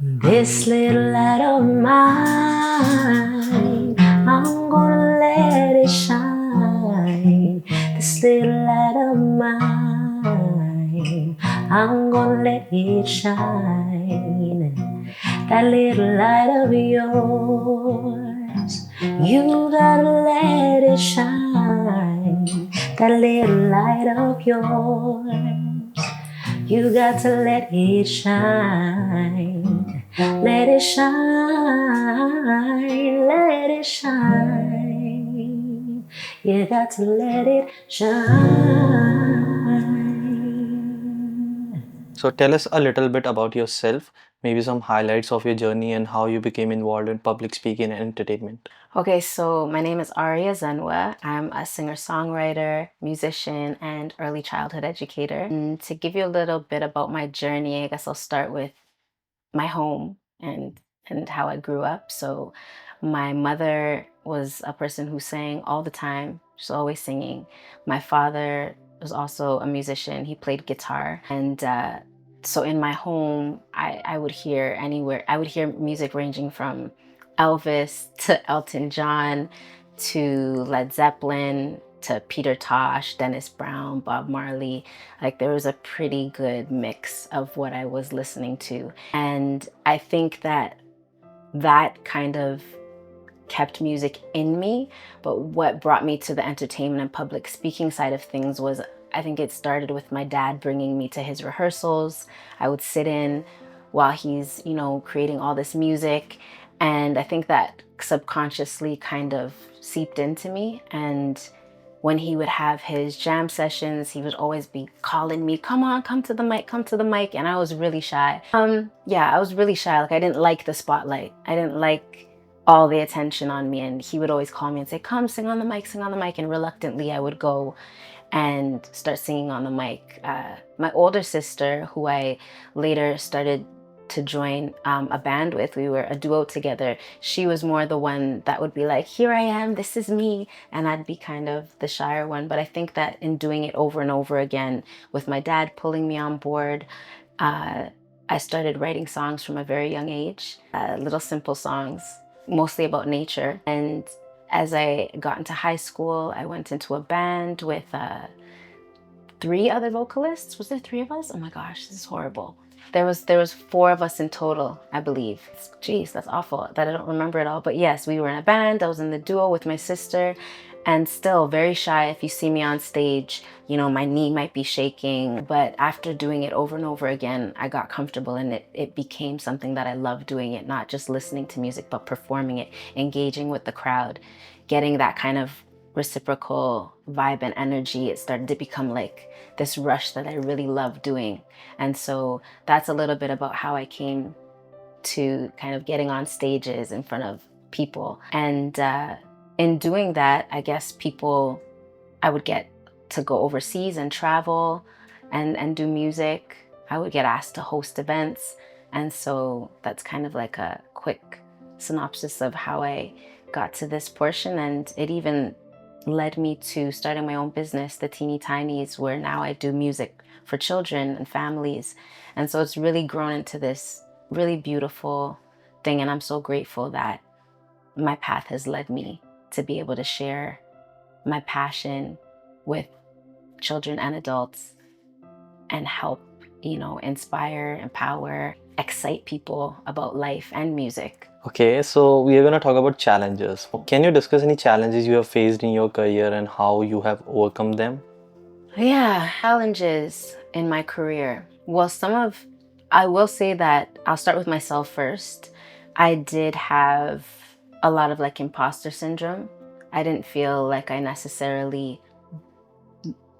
This little light of mine, I'm gonna let it shine. This little light of mine, I'm gonna let it shine. That little light of yours, you gotta let it shine. That little light of yours, you got to let it shine. Let it shine. Let it shine. You got to let it shine. So tell us a little bit about yourself, maybe some highlights of your journey and how you became involved in public speaking and entertainment. Okay, so my name is Aria Zenwa. I'm a singer-songwriter, musician, and early childhood educator. And to give you a little bit about my journey, I guess I'll start with my home and how I grew up. So my mother was a person who sang all the time. She's always singing. My father was also a musician. He played guitar. And so in my home, I would hear music ranging from Elvis to Elton John to Led Zeppelin to Peter Tosh, Dennis Brown, Bob Marley. Like there was a pretty good mix of what I was listening to. And I think that kind of kept music in me. But what brought me to the entertainment and public speaking side of things was, I think it started with my dad bringing me to his rehearsals. I would sit in while he's, creating all this music. And I think that subconsciously kind of seeped into me. And when he would have his jam sessions, he would always be calling me, come on, come to the mic, come to the mic. And I was really shy. I was really shy. Like I didn't like the spotlight. I didn't like all the attention on me. And he would always call me and say, come sing on the mic, sing on the mic. And reluctantly I would go and start singing on the mic. My older sister, who I later started to join a band with, we were a duo together. She was more the one that would be like, here I am, this is me. And I'd be kind of the shyer one. But I think that in doing it over and over again, with my dad pulling me on board, I started writing songs from a very young age, little simple songs, mostly about nature. And as I got into high school, I went into a band with 3 other vocalists. Was there 3 of us? Oh my gosh, this is horrible. There was 4 of us in total, I believe. Jeez, that's awful that I don't remember it all. But yes, we were in a band. I was in the duo with my sister, and still very shy. If you see me on stage, my knee might be shaking. But after doing it over and over again, I got comfortable, and it became something that I loved doing it, not just listening to music, but performing it, engaging with the crowd, getting that kind of reciprocal vibe and energy. It started to become like this rush that I really love doing. And so that's a little bit about how I came to kind of getting on stages in front of people. And in doing that, I guess I would get to go overseas and travel and do music. I would get asked to host events. And so that's kind of like a quick synopsis of how I got to this portion. And it even led me to starting my own business, the Teeny Tinies, where now I do music for children and families. And so it's really grown into this really beautiful thing. And I'm so grateful that my path has led me to be able to share my passion with children and adults and help, inspire, empower, excite people about life and music. Okay, so we are going to talk about challenges. Can you discuss any challenges you have faced in your career and how you have overcome them? Yeah, challenges in my career. Well, I will say that I'll start with myself first. I did have a lot of imposter syndrome. I didn't feel like I necessarily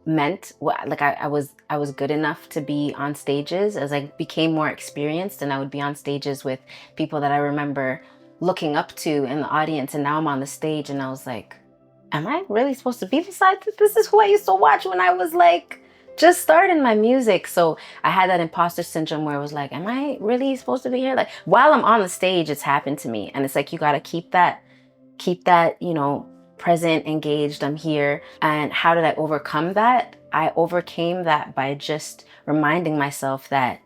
meant I was good enough to be on stages. As I became more experienced, and I would be on stages with people that I remember looking up to in the audience, and now I'm on the stage and I was like, am I really supposed to be beside this? This is who I used to watch when I was just starting my music. So I had that imposter syndrome where I was like, am I really supposed to be here? Like while I'm on the stage, it's happened to me. And it's like, you got to keep that, present, engaged, I'm here. And how did I overcome that? I overcame that by just reminding myself that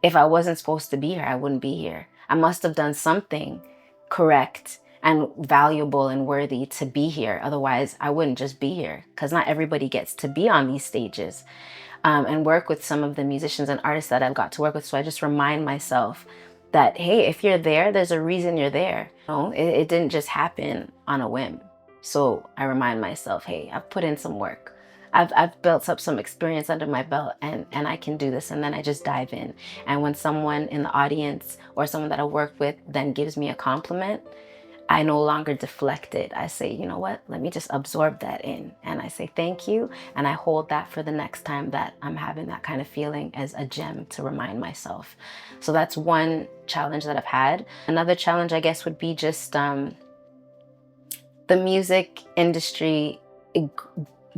If I wasn't supposed to be here, I wouldn't be here. I must have done something correct and valuable and worthy to be here. Otherwise, I wouldn't just be here, because not everybody gets to be on these stages and work with some of the musicians and artists that I've got to work with. So I just remind myself that, hey, if you're there, there's a reason you're there. It didn't just happen on a whim. So I remind myself, hey, I've put in some work. I've built up some experience under my belt, and I can do this. And then I just dive in. And when someone in the audience or someone that I work with then gives me a compliment, I no longer deflect it. I say, you know what, let me just absorb that in. And I say thank you. And I hold that for the next time that I'm having that kind of feeling as a gem to remind myself. So that's one challenge that I've had. Another challenge, I guess, would be just the music industry.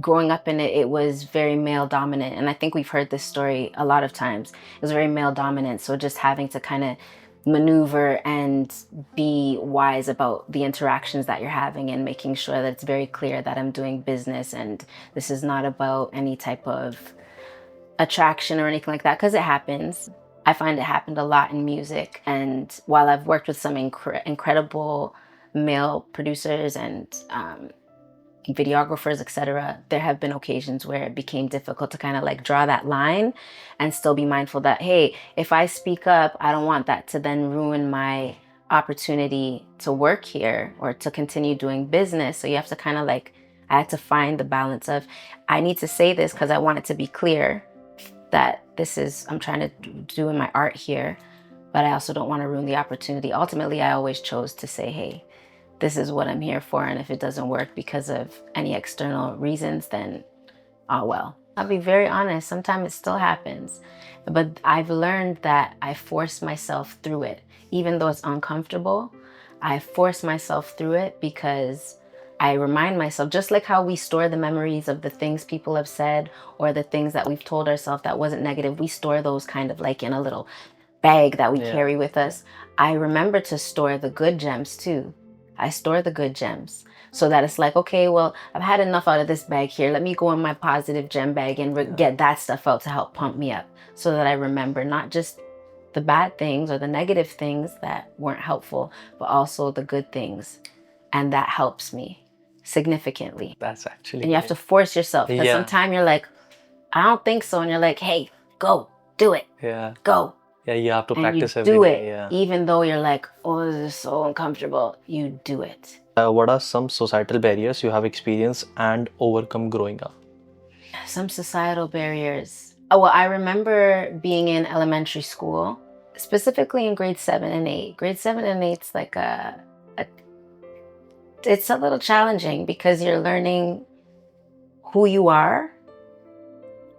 Growing up in it, it was very male dominant. And I think we've heard this story a lot of times. It was very male dominant. So just having to kind of maneuver and be wise about the interactions that you're having, and making sure that it's very clear that I'm doing business and this is not about any type of attraction or anything like that, because it happens. I find it happened a lot in music. And while I've worked with some incredible male producers and videographers, etc., there have been occasions where it became difficult to kind of like draw that line and still be mindful that, hey, if I speak up, I don't want that to then ruin my opportunity to work here or to continue doing business. So you have to kind of like, I had to find the balance of, I need to say this because I want it to be clear that this is, I'm trying to do in my art here, but I also don't want to ruin the opportunity. Ultimately, I always chose to say, hey, this is what I'm here for. And if it doesn't work because of any external reasons, then, oh well. I'll be very honest, sometimes it still happens. But I've learned that I force myself through it. Even though it's uncomfortable, I force myself through it because I remind myself, just like how we store the memories of the things people have said or the things that we've told ourselves that wasn't negative, we store those kind of like in a little bag that we carry with us. I remember to store the good gems too. I store the good gems so that it's like, okay, well, I've had enough out of this bag here. Let me go in my positive gem bag and get that stuff out to help pump me up, so that I remember not just the bad things or the negative things that weren't helpful, but also the good things. And that helps me significantly. That's actually And you have to force yourself, because sometimes you're like, I don't think so. And you're like, hey, go, do it. Yeah. Go. Yeah, you have to practice and every you do day. it, Yeah. even though you're like, oh, this is so uncomfortable. You do it. What are some societal barriers you have experienced and overcome growing up? Some societal barriers. Oh, well, I remember being in elementary school, specifically in grade 7 and 8. Grade 7 and 8's like it's a little challenging because you're learning who you are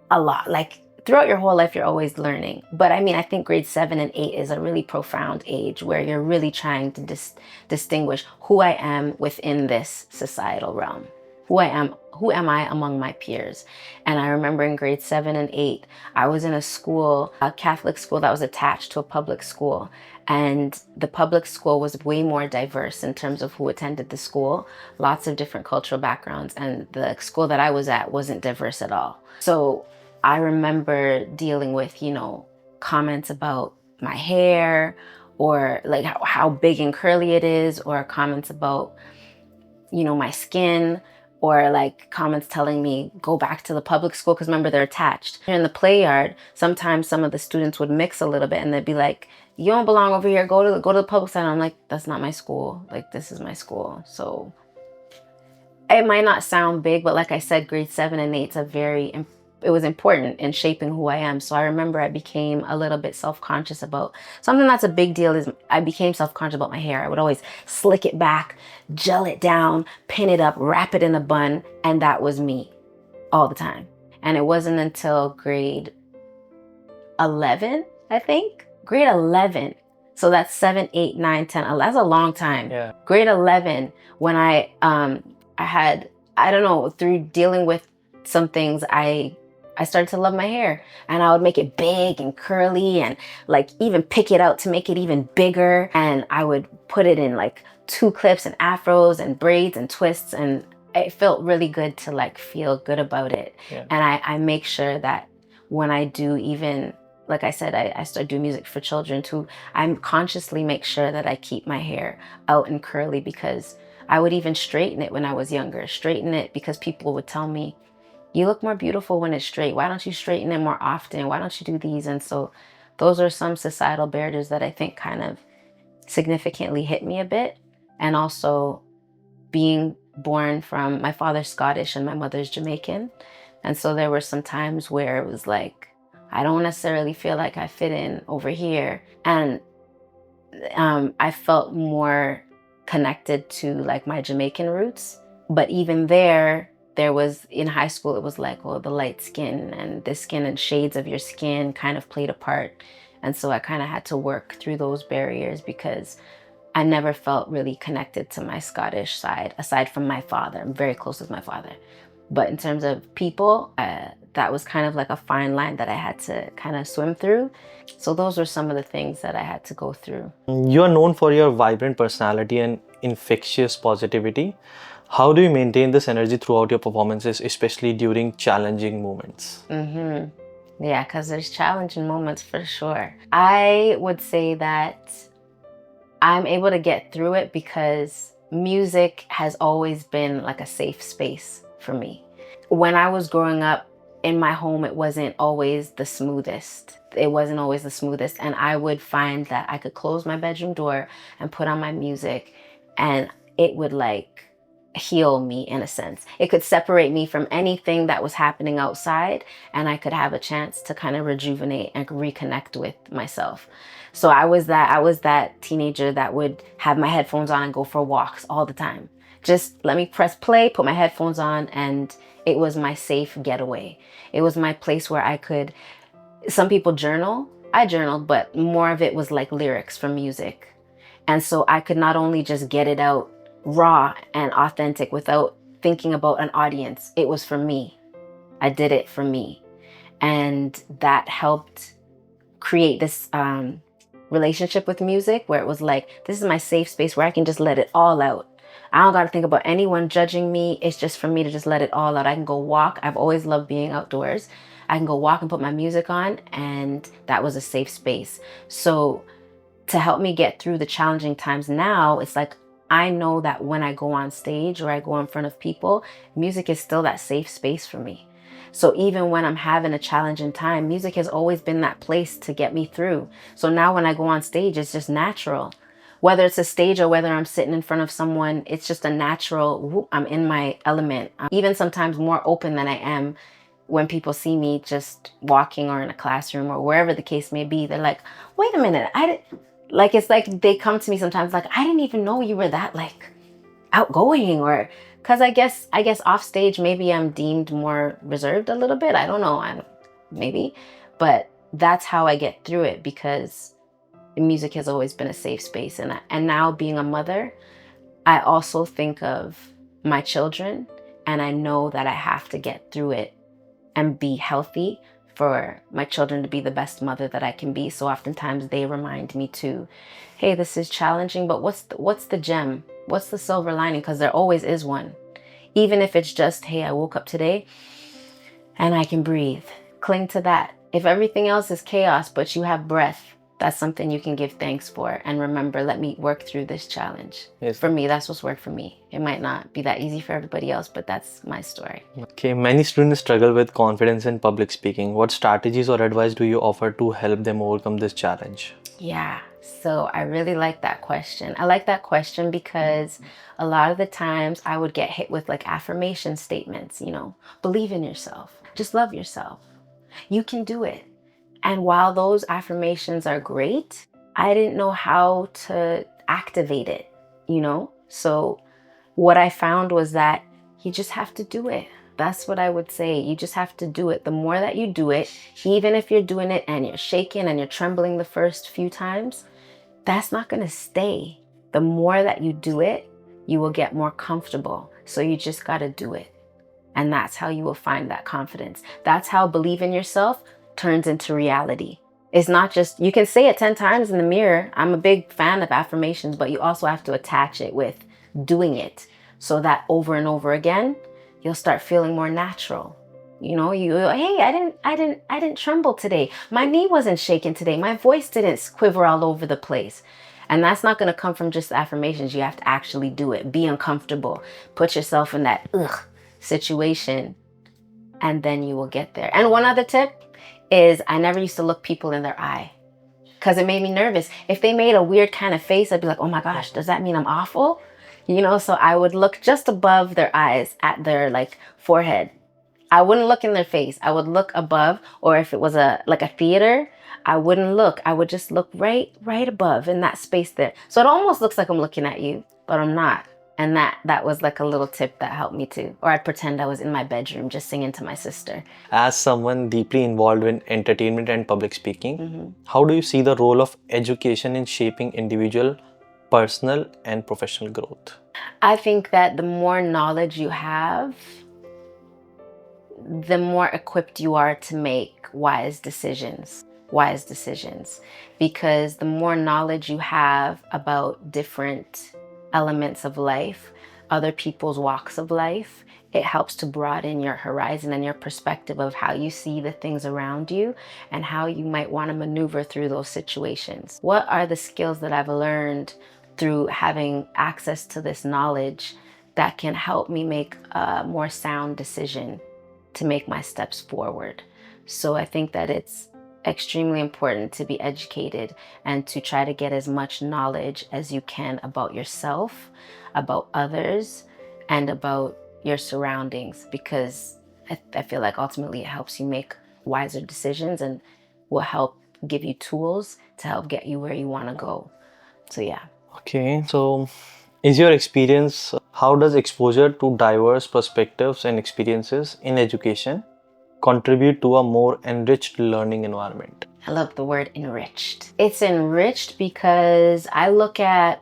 a lot. Like, throughout your whole life, you're always learning. But I mean, I think grade 7 and 8 is a really profound age where you're really trying to distinguish who I am within this societal realm. Who am I among my peers? And I remember in grade 7 and 8, I was in a school, a Catholic school that was attached to a public school. And the public school was way more diverse in terms of who attended the school, lots of different cultural backgrounds. And the school that I was at wasn't diverse at all. So I remember dealing with, comments about my hair, or like how big and curly it is, or comments about, my skin, or like comments telling me go back to the public school, because remember, they're attached. In the play yard, sometimes some of the students would mix a little bit and they'd be like, you don't belong over here, go to the public side. I'm like, that's not my school. Like, this is my school. So it might not sound big, but like I said, grade 7 and 8 it was important in shaping who I am. So I remember I became a little bit self-conscious about something that's a big deal. Is I became self-conscious about my hair. I would always slick it back, gel it down, pin it up, wrap it in a bun. And that was me all the time. And it wasn't until grade 11, I think. Grade 11. So that's 7, 8, 9, 10, 11. That's a long time. Yeah. Grade 11, when I had, I don't know, through dealing with some things, I started to love my hair, and I would make it big and curly and like even pick it out to make it even bigger. And I would put it in like 2 clips and afros and braids and twists. And it felt really good to like feel good about it. Yeah. And I make sure that when I do even like I said, I started doing music for children too. I consciously make sure that I keep my hair out and curly, because I would even straighten it when I was younger. Straighten it because people would tell me, you look more beautiful when it's straight. Why don't you straighten it more often? Why don't you do these? And so those are some societal barriers that I think kind of significantly hit me a bit. And also being born from, my father's Scottish and my mother's Jamaican. And so there were some times where it was like, I don't necessarily feel like I fit in over here. And I felt more connected to like my Jamaican roots. But even there was, in high school, it was like, oh, the light skin and the skin and shades of your skin kind of played a part. And so I kind of had to work through those barriers, because I never felt really connected to my Scottish side, aside from my father. I'm very close with my father. But in terms of people, that was kind of like a fine line that I had to kind of swim through. So those were some of the things that I had to go through. You are known for your vibrant personality and infectious positivity. How do you maintain this energy throughout your performances, especially during challenging moments? Yeah, because there's challenging moments for sure. I would say that I'm able to get through it because music has always been like a safe space for me. When I was growing up in my home, it wasn't always the smoothest. And I would find that I could close my bedroom door and put on my music, and it would like heal me in a sense. It could separate me from anything that was happening outside, and I could have a chance to kind of rejuvenate and reconnect with myself. So I was that teenager that would have my headphones on and go for walks all the time. Just let me press play, put my headphones on, and it was my safe getaway. It was my place where I could, some people journal. I journaled, but more of it was like lyrics from music. And so I could not only just get it out raw and authentic without thinking about an audience. It was for me. I did it for me. And that helped create this relationship with music where it was like, this is my safe space where I can just let it all out. I don't got to think about anyone judging me. It's just for me to just let it all out. I can go walk. I've always loved being outdoors. I can go walk and put my music on, and that was a safe space. So to help me get through the challenging times now, it's like, I know that when I go on stage or I go in front of people, music is still that safe space for me. So even when I'm having a challenging time, music has always been that place to get me through. So now when I go on stage, it's just natural. Whether it's a stage or whether I'm sitting in front of someone, it's just a natural, whoop, I'm in my element. I'm even sometimes more open than I am when people see me just walking or in a classroom or wherever the case may be. They're like, wait a minute, it's like they come to me sometimes like, I didn't even know you were that like outgoing, or because I guess off stage, maybe I'm deemed more reserved a little bit. I don't know, maybe, but that's how I get through it, because music has always been a safe space. And now being a mother, I also think of my children, and I know that I have to get through it and be healthy for my children to be the best mother that I can be. So oftentimes they remind me too, hey, this is challenging, but what's the gem? What's the silver lining? Because there always is one. Even if it's just, hey, I woke up today and I can breathe. Cling to that. If everything else is chaos, but you have breath, that's something you can give thanks for. And remember, let me work through this challenge. Yes. For me, that's what's worked for me. It might not be that easy for everybody else, but that's my story. Okay, many students struggle with confidence in public speaking. What strategies or advice do you offer to help them overcome this challenge? Yeah, so I really like that question. I like that question because a lot of the times I would get hit with like affirmation statements, believe in yourself, just love yourself. You can do it. And while those affirmations are great, I didn't know how to activate it, So what I found was that you just have to do it. That's what I would say. You just have to do it. The more that you do it, even if you're doing it and you're shaking and you're trembling the first few times, that's not going to stay. The more that you do it, you will get more comfortable. So you just got to do it. And that's how you will find that confidence. That's how believe in yourself turns into reality. It's not just, you can say it 10 times in the mirror. I'm a big fan of affirmations, but you also have to attach it with doing it so that over and over again, you'll start feeling more natural. You know, hey, I didn't tremble today. My knee wasn't shaking today. My voice didn't quiver all over the place. And that's not going to come from just affirmations. You have to actually do it. Be uncomfortable. Put yourself in that situation, and then you will get there. And one other tip is I never used to look people in their eye because it made me nervous. If they made a weird kind of face, I'd be like, oh my gosh, does that mean I'm awful? You know, so I would look just above their eyes at their like forehead. I wouldn't look in their face. I would look above, or if it was like a theater, I wouldn't look. I would just look right above in that space there. So it almost looks like I'm looking at you, but I'm not. And that was like a little tip that helped me too. Or I'd pretend I was in my bedroom just singing to my sister. As someone deeply involved in entertainment and public speaking, how do you see the role of education in shaping individual, personal, and professional growth? I think that the more knowledge you have, the more equipped you are to make wise decisions. Because the more knowledge you have about different elements of life, other people's walks of life, it helps to broaden your horizon and your perspective of how you see the things around you and how you might want to maneuver through those situations. What are the skills that I've learned through having access to this knowledge that can help me make a more sound decision to make my steps forward? So I think that it's extremely important to be educated and to try to get as much knowledge as you can about yourself, about others, and about your surroundings, because I feel like ultimately it helps you make wiser decisions and will help give you tools to help get you where you want to go. So yeah. Okay, so is your experience, how does exposure to diverse perspectives and experiences in education contribute to a more enriched learning environment? I love the word enriched. It's enriched because I look at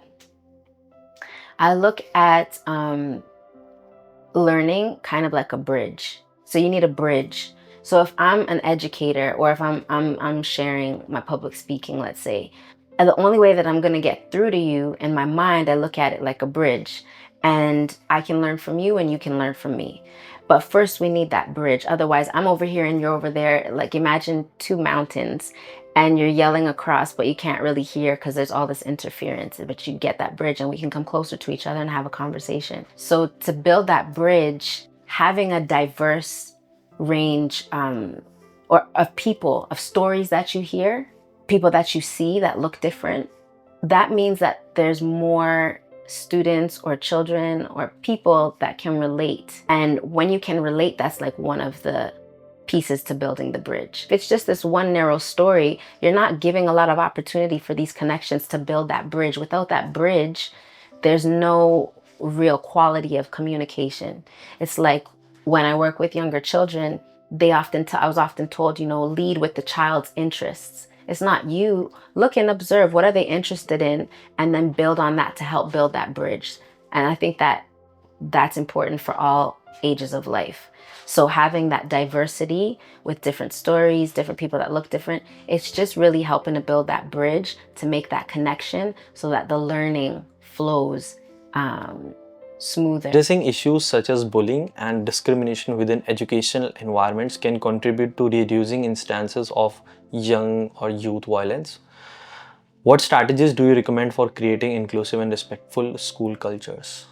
learning kind of like a bridge. So you need a bridge. So if I'm an educator, or if I'm sharing my public speaking, let's say, and the only way that I'm going to get through to you, in my mind, I look at it like a bridge, and I can learn from you and you can learn from me. But first we need that bridge. Otherwise, I'm over here and you're over there. Like imagine two mountains and you're yelling across, but you can't really hear because there's all this interference. But you get that bridge and we can come closer to each other and have a conversation. So to build that bridge, having a diverse range or of people, of stories that you hear, people that you see that look different, that means that there's more students or children or people that can relate. And when you can relate, that's like one of the pieces to building the bridge. If it's just this one narrow story, you're not giving a lot of opportunity for these connections to build that bridge. Without that bridge, there's no real quality of communication. It's like when I work with younger children, I was often told, lead with the child's interests. It's not you. Look and observe, what are they interested in, and then build on that to help build that bridge. And I think that that's important for all ages of life. So having that diversity with different stories, different people that look different, it's just really helping to build that bridge to make that connection so that the learning flows smoother. Addressing issues such as bullying and discrimination within educational environments can contribute to reducing instances of young or youth violence. What strategies do you recommend for creating inclusive and respectful school cultures?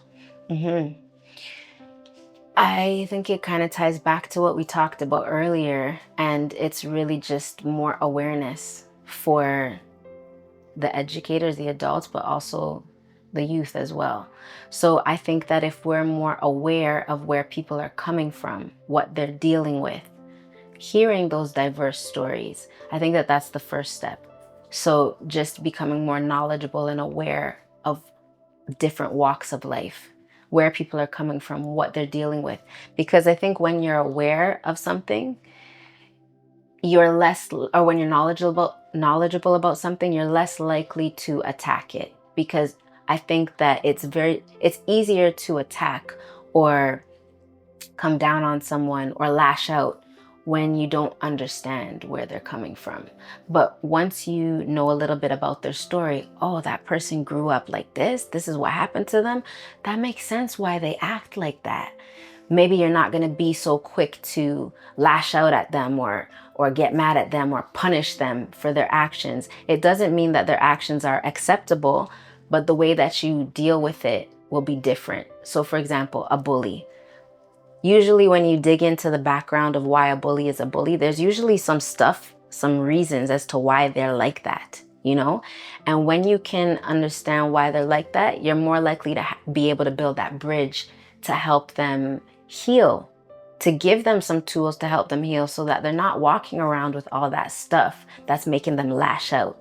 I think it kind of ties back to what we talked about earlier, and it's really just more awareness for the educators, the adults, but also the youth as well. So I think that if we're more aware of where people are coming from, what they're dealing with, hearing those diverse stories, I think that that's the first step. So just becoming more knowledgeable and aware of different walks of life, where people are coming from, what they're dealing with. Because I think when you're aware of something, when you're knowledgeable about something, you're less likely to attack it. Because I think that it's easier to attack or come down on someone or lash out when you don't understand where they're coming from. But once you know a little bit about their story, oh, that person grew up like this is what happened to them, that makes sense why they act like that. maybe you're not going to be so quick to lash out at them or get mad at them or punish them for their actions. It doesn't mean that their actions are acceptable, but the way that you deal with it will be different. So for example, a bully. Usually when you dig into the background of why a bully is a bully, there's usually some stuff, some reasons as to why they're like that, you know? And when you can understand why they're like that, you're more likely to be able to build that bridge to help them heal, to give them some tools to help them heal so that they're not walking around with all that stuff that's making them lash out.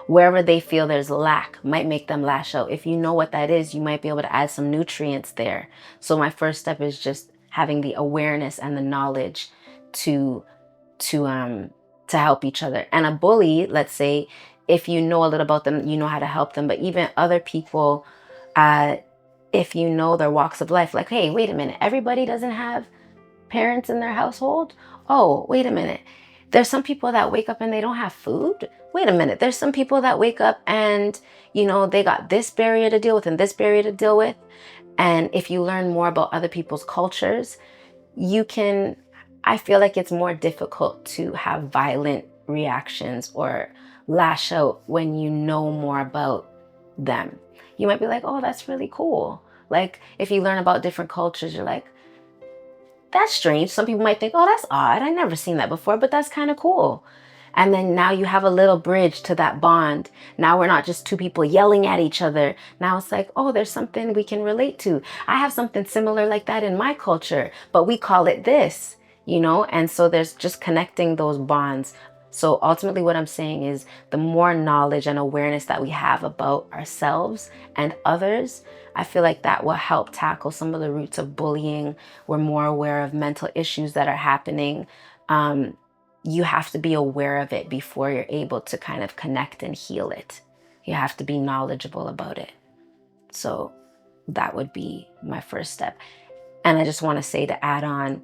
Wherever they feel there's lack might make them lash out. If you know what that is, you might be able to add some nutrients there. So my first step is just having the awareness and the knowledge to help each other. And a bully, let's say, if you know a little about them, you know how to help them. But even other people, if you know their walks of life, like, hey, wait a minute, everybody doesn't have parents in their household. Oh, wait a minute. There's some people that wake up and they don't have food. Wait a minute. There's some people that wake up and, you know, they got this barrier to deal with and this barrier to deal with. And if you learn more about other people's cultures, I feel like it's more difficult to have violent reactions or lash out when you know more about them. You might be like, oh, that's really cool. Like if you learn about different cultures, you're like, that's strange. Some people might think, oh, that's odd. I've never seen that before, but that's kind of cool. And then now you have a little bridge to that bond. Now we're not just two people yelling at each other. Now it's like, oh, there's something we can relate to. I have something similar like that in my culture, but we call it this, you know? And so there's just connecting those bonds. So ultimately what I'm saying is the more knowledge and awareness that we have about ourselves and others, I feel like that will help tackle some of the roots of bullying. We're more aware of mental issues that are happening. You have to be aware of it before you're able to kind of connect and heal it. You have to be knowledgeable about it. So that would be my first step. And I just want to say, to add on,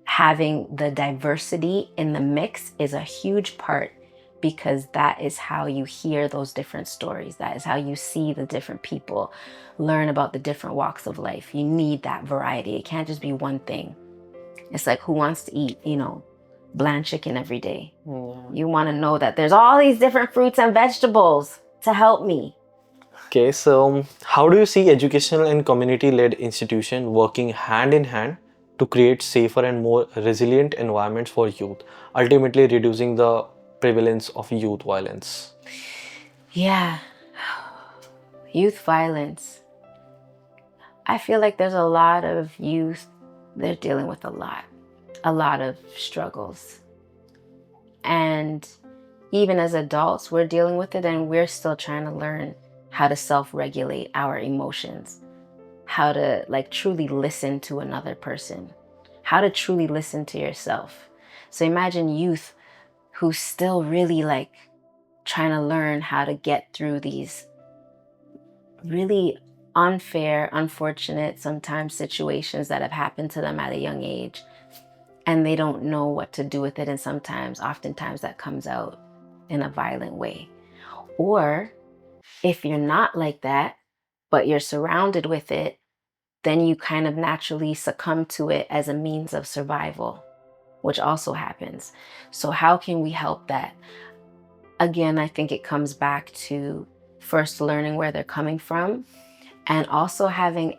having the diversity in the mix is a huge part, because that is how you hear those different stories. That is how you see the different people, learn about the different walks of life. You need that variety. It can't just be one thing. It's like, who wants to eat, you know, bland chicken every day? You want to know that there's all these different fruits and vegetables to help me. Okay, so how do you see educational and community-led institutions working hand in hand to create safer and more resilient environments for youth, ultimately reducing the prevalence of youth violence? Yeah, youth violence. I feel like there's a lot of youth, they're dealing with a lot of struggles. And even as adults, we're dealing with it, and we're still trying to learn how to self-regulate our emotions, how to like truly listen to another person, how to truly listen to yourself. So imagine youth who's still really like trying to learn how to get through these really unfair, unfortunate, sometimes situations that have happened to them at a young age, and they don't know what to do with it. And oftentimes that comes out in a violent way. Or if you're not like that, but you're surrounded with it, then you kind of naturally succumb to it as a means of survival, which also happens. So how can we help that? Again, I think it comes back to first learning where they're coming from, and also having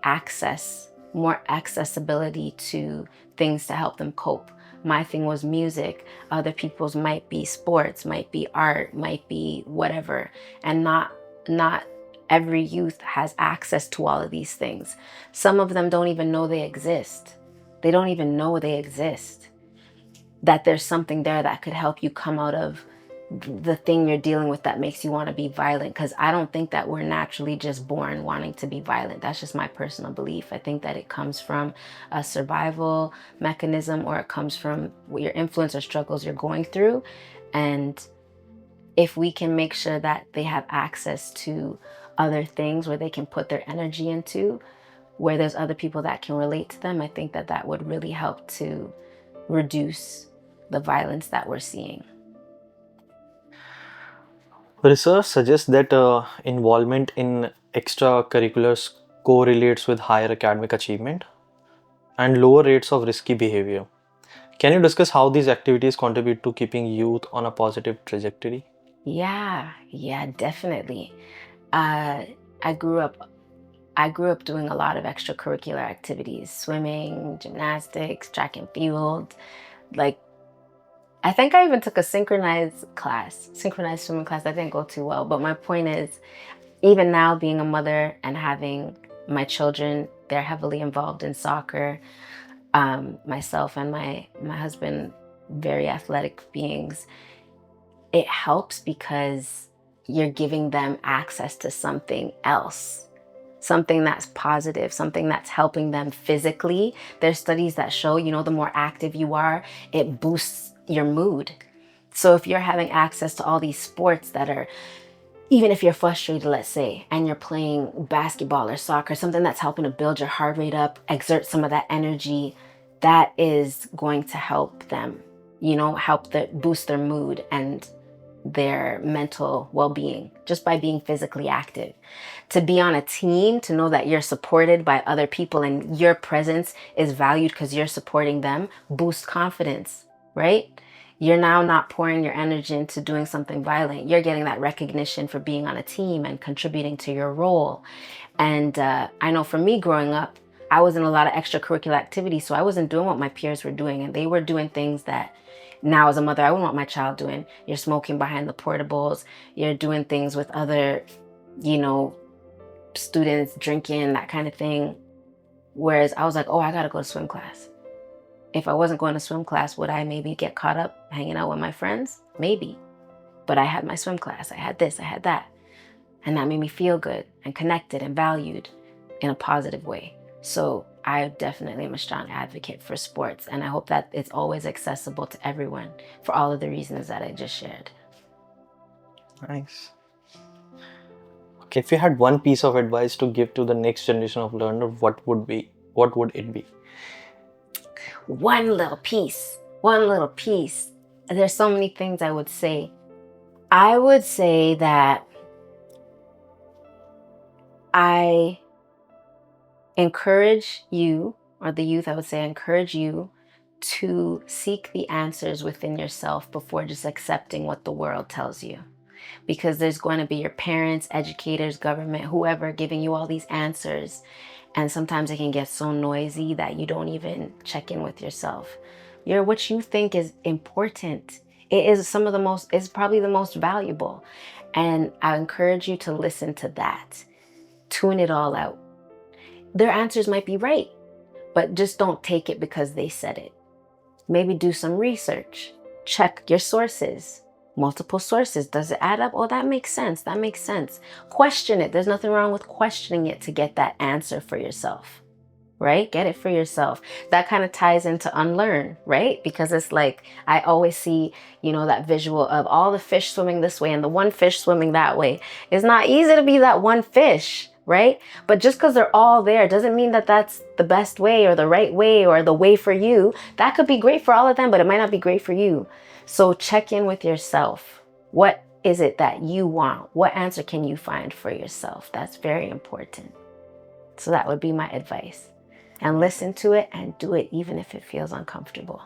more accessibility to things to help them cope. My thing was music. Other people's might be sports, might be art, might be whatever. And not every youth has access to all of these things. Some of them don't even know they exist. They don't even know they exist. That there's something there that could help you come out of the thing you're dealing with that makes you want to be violent. Because I don't think that we're naturally just born wanting to be violent. That's just my personal belief. I think that it comes from a survival mechanism, or it comes from your influence or struggles you're going through. And if we can make sure that they have access to other things where they can put their energy into, where there's other people that can relate to them, I think that that would really help to reduce the violence that we're seeing. Research suggests that involvement in extracurriculars correlates with higher academic achievement. and lower rates of risky behavior. Can you discuss how these activities contribute to keeping youth on a positive trajectory? Yeah, definitely. I grew up doing a lot of extracurricular activities: swimming, gymnastics, track and field. Like, I think I even took a synchronized swimming class. That didn't go too well. But my point is, even now, being a mother and having my children, they're heavily involved in soccer. Myself and my husband, very athletic beings. It helps because you're giving them access to something else, something that's positive, something that's helping them physically. There's studies that show, the more active you are, it boosts your mood. So if you're having access to all these sports that are, even if you're frustrated, let's say, and you're playing basketball or soccer, something that's helping to build your heart rate up, exert some of that energy, that is going to help them, boost their mood and their mental well-being just by being physically active. To be on a team, to know that you're supported by other people and your presence is valued because you're supporting them, boosts confidence, right? You're now not pouring your energy into doing something violent. You're getting that recognition for being on a team and contributing to your role. And I know for me growing up, I was in a lot of extracurricular activities, so I wasn't doing what my peers were doing, and they were doing things that now as a mother, I wouldn't want my child doing. You're smoking behind the portables, you're doing things with other, students, drinking, that kind of thing. Whereas I was like, oh, I gotta go to swim class. If I wasn't going to swim class, would I maybe get caught up hanging out with my friends? Maybe. But I had my swim class, I had this, I had that. And that made me feel good and connected and valued in a positive way. So I definitely am a strong advocate for sports, and I hope that it's always accessible to everyone for all of the reasons that I just shared. Nice. Okay, if you had one piece of advice to give to the next generation of learner, what would it be? One little piece. There's so many things I would say. I would say that I encourage you, or the youth, I would say, I encourage you to seek the answers within yourself before just accepting what the world tells you. Because there's going to be your parents, educators, government, whoever giving you all these answers. And sometimes it can get so noisy that you don't even check in with yourself. What you think is important. It is it's probably the most valuable. And I encourage you to listen to that. Tune it all out. Their answers might be right, but just don't take it because they said it. Maybe do some research. Check your sources. Multiple sources. Does it add up? Oh, that makes sense. Question it. There's nothing wrong with questioning it to get that answer for yourself, right? Get it for yourself. That kind of ties into unlearn, right? Because it's like, I always see, that visual of all the fish swimming this way and the one fish swimming that way. It's not easy to be that one fish, right? But just because they're all there doesn't mean that that's the best way or the right way or the way for you. That could be great for all of them, but it might not be great for you. So check in with yourself. What is it that you want? What answer can you find for yourself? That's very important. So that would be my advice. And listen to it and do it even if it feels uncomfortable.